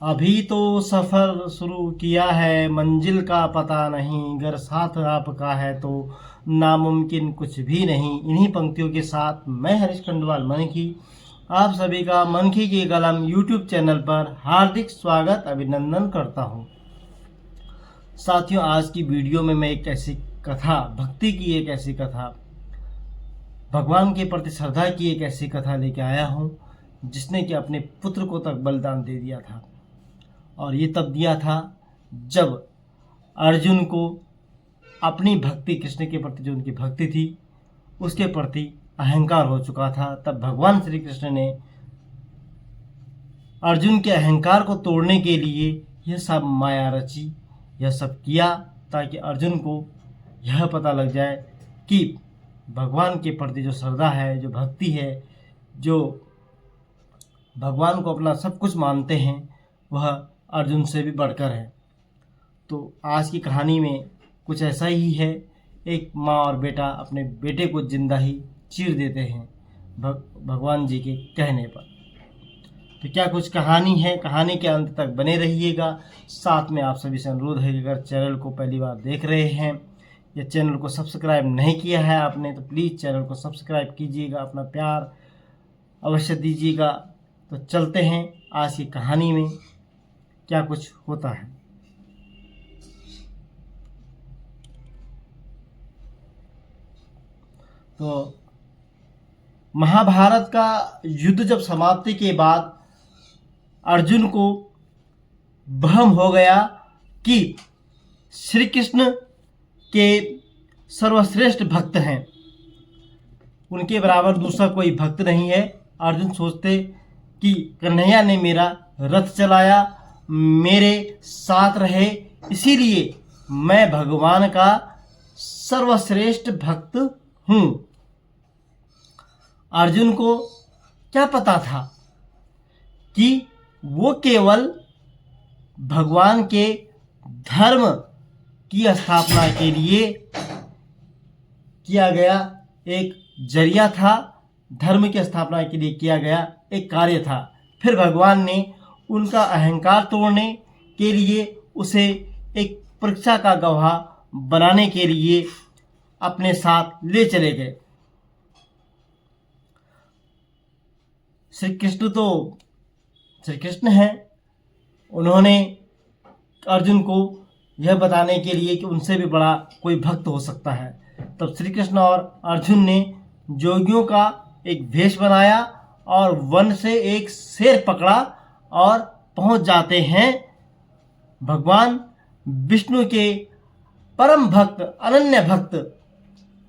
अभी तो सफ़र शुरू किया है, मंजिल का पता नहीं, अगर साथ आपका है तो नामुमकिन कुछ भी नहीं। इन्हीं पंक्तियों के साथ मैं हरीश खंडवाल मनखी आप सभी का मनखी की कलम यूट्यूब चैनल पर हार्दिक स्वागत अभिनंदन करता हूं। साथियों, आज की वीडियो में मैं एक ऐसी कथा, भक्ति की एक ऐसी कथा, भगवान के प्रति श्रद्धा की एक ऐसी कथा लेके आया हूं जिसने कि अपने पुत्र को तक बलिदान दे दिया था। और ये तब दिया था जब अर्जुन को अपनी भक्ति, कृष्ण के प्रति जो उनकी भक्ति थी उसके प्रति अहंकार हो चुका था। तब भगवान श्री कृष्ण ने अर्जुन के अहंकार को तोड़ने के लिए यह सब माया रची, यह सब किया ताकि अर्जुन को यह पता लग जाए कि भगवान के प्रति जो श्रद्धा है, जो भक्ति है, जो भगवान को अपना सब कुछ मानते हैं, वह अर्जुन से भी बढ़कर है। तो आज की कहानी में कुछ ऐसा ही है। एक माँ और बेटा अपने बेटे को जिंदा ही चीर देते हैं भगवान जी के कहने पर। तो क्या कुछ कहानी है, कहानी के अंत तक बने रहिएगा। साथ में आप सभी से अनुरोध है कि अगर चैनल को पहली बार देख रहे हैं या चैनल को सब्सक्राइब नहीं किया है आपने, तो प्लीज़ चैनल को सब्सक्राइब कीजिएगा, अपना प्यार अवश्य दीजिएगा। तो चलते हैं आज की कहानी में क्या कुछ होता है। तो महाभारत का युद्ध जब समाप्ति के बाद अर्जुन को भ्रम हो गया कि श्री कृष्ण के सर्वश्रेष्ठ भक्त हैं, उनके बराबर दूसरा कोई भक्त नहीं है। अर्जुन सोचते कि कन्हैया ने मेरा रथ चलाया, मेरे साथ रहे, इसीलिए मैं भगवान का सर्वश्रेष्ठ भक्त हूँ। अर्जुन को क्या पता था कि वो केवल भगवान के धर्म की स्थापना के लिए किया गया एक जरिया था, धर्म की स्थापना के लिए किया गया एक कार्य था। फिर भगवान ने उनका अहंकार तोड़ने के लिए उसे एक परीक्षा का गवाह बनाने के लिए अपने साथ ले चले गए। श्री कृष्ण तो श्री कृष्ण हैं, उन्होंने अर्जुन को यह बताने के लिए कि उनसे भी बड़ा कोई भक्त हो सकता है। तब श्री कृष्ण और अर्जुन ने जोगियों का एक भेष बनाया और वन से एक शेर पकड़ा और पहुंच जाते हैं भगवान विष्णु के परम भक्त, अनन्य भक्त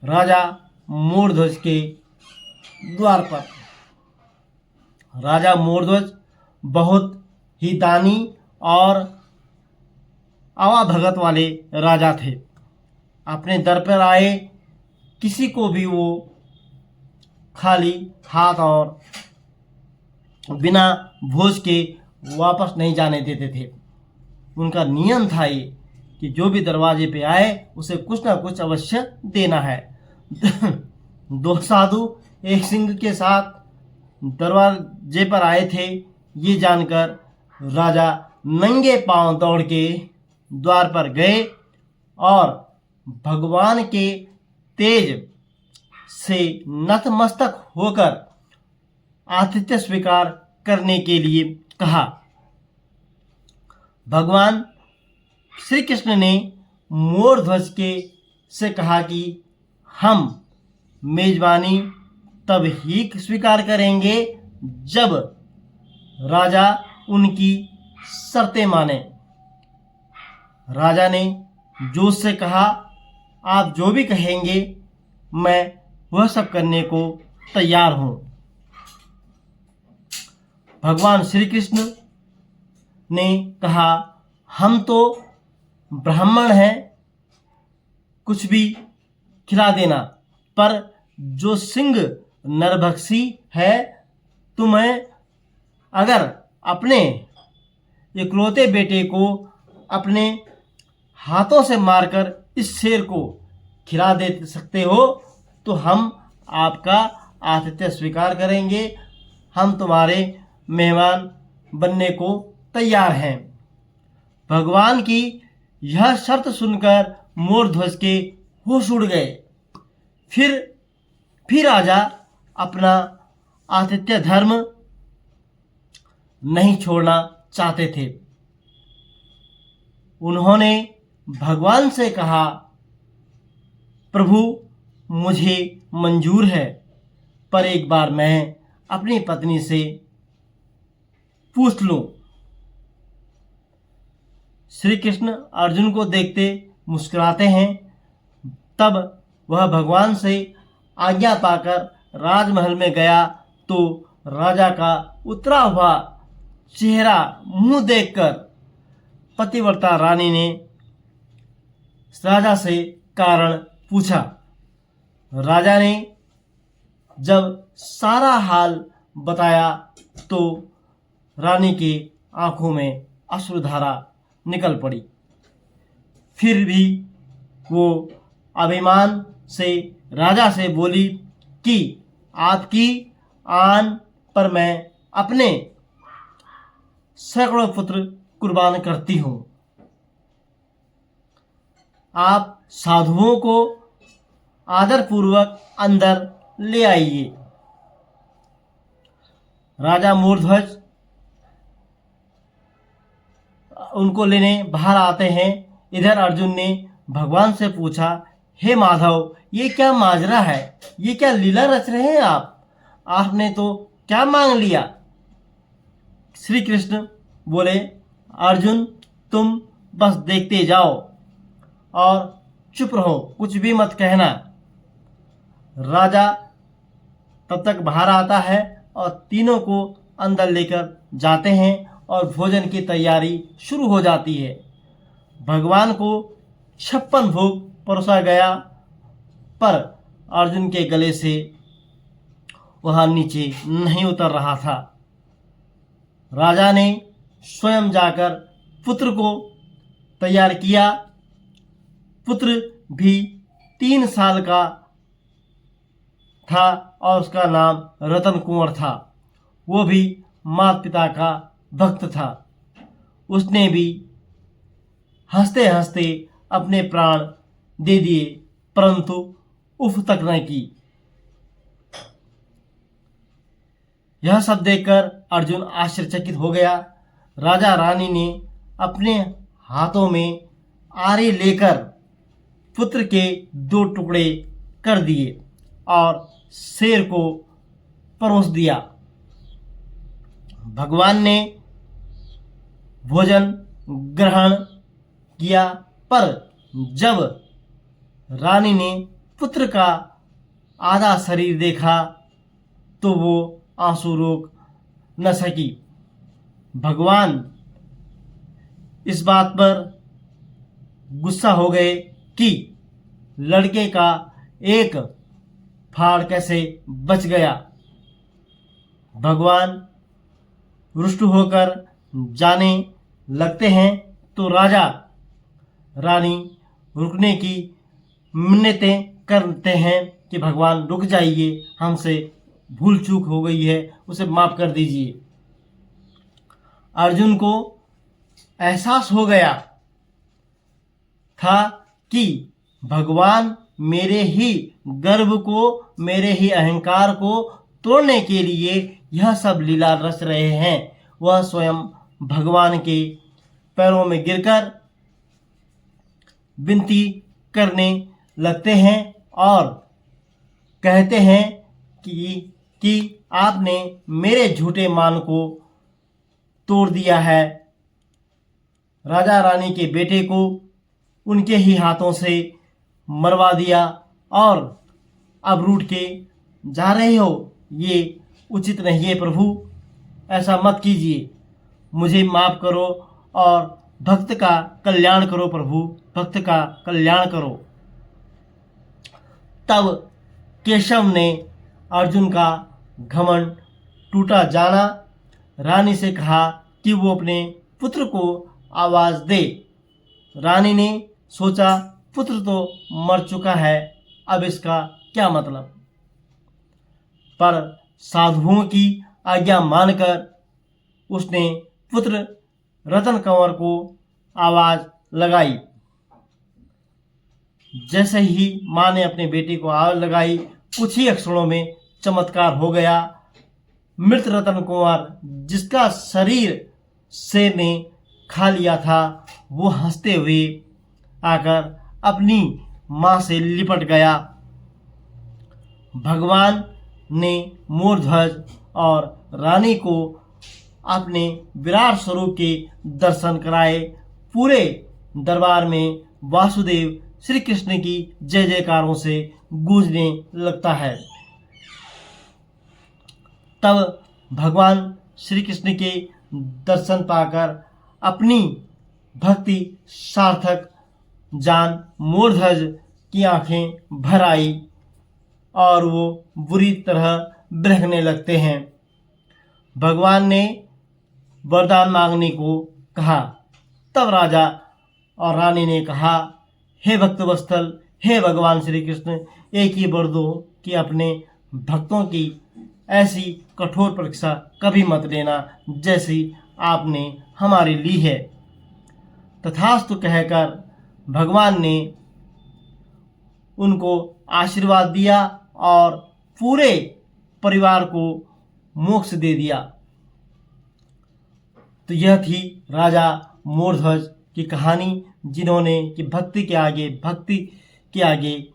राजा मोरध्वज के द्वार पर। राजा मोरध्वज बहुत ही दानी और आवाभगत वाले राजा थे। अपने दर पर आए किसी को भी वो खाली हाथ और बिना भोज के वापस नहीं जाने देते थे। उनका नियम था ये कि जो भी दरवाजे पे आए उसे कुछ ना कुछ अवश्य देना है। दो साधु एक सिंह के साथ दरवाजे पर आए थे। ये जानकर राजा नंगे पांव दौड़ के द्वार पर गए और भगवान के तेज से नतमस्तक होकर आतिथ्य स्वीकार करने के लिए कहा। भगवान श्री कृष्ण ने मोरध्वज के से कहा कि हम मेजबानी तब ही स्वीकार करेंगे जब राजा उनकी शर्तें माने। राजा ने जोश से कहा, आप जो भी कहेंगे मैं वह सब करने को तैयार हूं। भगवान श्री कृष्ण ने कहा, हम तो ब्राह्मण हैं, कुछ भी खिला देना, पर जो सिंह नरभक्षी है, तुम्हें अगर अपने इकलौते बेटे को अपने हाथों से मारकर इस शेर को खिला दे सकते हो तो हम आपका आतिथ्य स्वीकार करेंगे, हम तुम्हारे मेहमान बनने को तैयार हैं। भगवान की यह शर्त सुनकर मोरध्वज के होश उड़ गए। फिर राजा अपना आतिथ्य धर्म नहीं छोड़ना चाहते थे। उन्होंने भगवान से कहा, प्रभु मुझे मंजूर है, पर एक बार मैं अपनी पत्नी से पूछ लूं। श्री कृष्ण अर्जुन को देखते मुस्कुराते हैं। तब वह भगवान से आज्ञा पाकर राजमहल में गया तो राजा का उतरा हुआ चेहरा मुंह देखकर पतिव्रता रानी ने राजा से कारण पूछा। राजा ने जब सारा हाल बताया तो रानी के आंखों में अश्रुधारा निकल पड़ी। फिर भी वो अभिमान से राजा से बोली कि आपकी आन पर मैं अपने सैकड़ों पुत्र कुर्बान करती हूं। आप साधुओं को आदरपूर्वक अंदर ले आइए। राजा मोरध्वज उनको लेने बाहर आते हैं। इधर अर्जुन ने भगवान से पूछा, हे माधव, ये क्या माजरा है? ये क्या लीला रच रहे हैं आप? आपने तो क्या मांग लिया? श्री कृष्ण बोले, अर्जुन तुम बस देखते जाओ और चुप रहो, कुछ भी मत कहना। राजा तब तक बाहर आता है और तीनों को अंदर लेकर जाते हैं और भोजन की तैयारी शुरू हो जाती है। भगवान को 56 भोग परोसा गया, पर अर्जुन के गले से वह नीचे नहीं उतर रहा था। राजा ने स्वयं जाकर पुत्र को तैयार किया। पुत्र भी 3 साल का था और उसका नाम रतन कुंवर था। वो भी माता पिता का भक्त था। उसने भी हंसते हंसते अपने प्राण दे दिए, परंतु उफ तक न की। यह सब देखकर अर्जुन आश्चर्यचकित हो गया। राजा रानी ने अपने हाथों में आरे लेकर पुत्र के 2 टुकड़े कर दिए और शेर को परोस दिया। भगवान ने भोजन ग्रहण किया, पर जब रानी ने पुत्र का आधा शरीर देखा तो वो आंसू रोक न सकी। भगवान इस बात पर गुस्सा हो गए कि लड़के का एक फाड़ कैसे बच गया। भगवान रुष्ट होकर जाने लगते हैं तो राजा रानी रुकने की मिन्नतें करते हैं कि भगवान रुक जाइए, हमसे भूल चूक हो गई है, उसे माफ कर दीजिए। अर्जुन को एहसास हो गया था कि भगवान मेरे ही गर्व को, मेरे ही अहंकार को तोड़ने के लिए यह सब लीला रच रहे हैं। वह स्वयं भगवान के पैरों में गिरकर विनती करने लगते हैं और कहते हैं कि आपने मेरे झूठे मान को तोड़ दिया है। राजा रानी के बेटे को उनके ही हाथों से मरवा दिया और अब रूठ के जा रहे हो, ये उचित नहीं है। प्रभु ऐसा मत कीजिए, मुझे माफ करो और भक्त का कल्याण करो। प्रभु भक्त का कल्याण करो। तब केशव ने अर्जुन का घमंड टूटा जाना रानी से कहा कि वो अपने पुत्र को आवाज दे। रानी ने सोचा पुत्र तो मर चुका है, अब इसका क्या मतलब। पर साधुओं की आज्ञा मानकर उसने पुत्र रतन कंवर को आवाज़ लगाई। जैसे ही माँ ने अपने बेटे को आवाज़ लगाई, कुछ ही अक्षरों में चमत्कार हो गया। मृत रतन कुंवर, जिसका शरीर शेर ने खा लिया था, वो हंसते हुए आकर अपनी माँ से लिपट गया। भगवान ने मोरध्वज और रानी को अपने विराट स्वरूप के दर्शन कराए। पूरे दरबार में वासुदेव श्री कृष्ण की जय जयकारों से गूंजने लगता है। तब भगवान श्री कृष्ण के दर्शन पाकर अपनी भक्ति सार्थक जान मोरध्वज की आंखें भर आई और वो बुरी तरह बहकने लगते हैं। भगवान ने वरदान मांगने को कहा। तब राजा और रानी ने कहा, हे भक्तवत्सल, हे भगवान श्री कृष्ण, एक ही वर दो कि अपने भक्तों की ऐसी कठोर परीक्षा कभी मत लेना जैसी आपने हमारी ली है। तथास्तु कहकर भगवान ने उनको आशीर्वाद दिया और पूरे परिवार को मोक्ष दे दिया। तो यह थी राजा मोरध्वज की कहानी, जिन्होंने कि भक्ति के आगे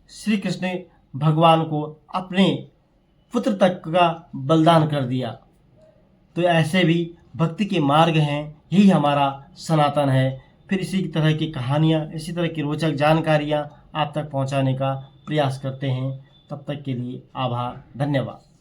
श्री कृष्ण भगवान को अपने पुत्र तक का बलिदान कर दिया। तो ऐसे भी भक्ति के मार्ग हैं, यही हमारा सनातन है। फिर इसी तरह की कहानियाँ, इसी तरह की रोचक जानकारियाँ आप तक पहुँचाने का प्रयास करते हैं। तब तक के लिए आभार, धन्यवाद।